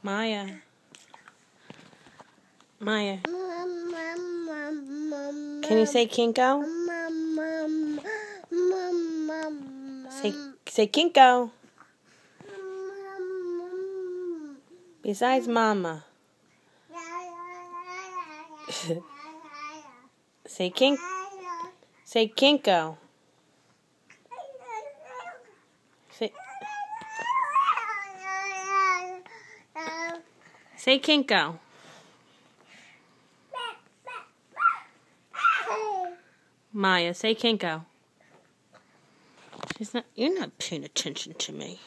Maya. Maya. Can you say Kinko? Say Kinko. Besides Mama. Say Kinko. Say Kinko. Maya, say Kinko. You're not paying attention to me.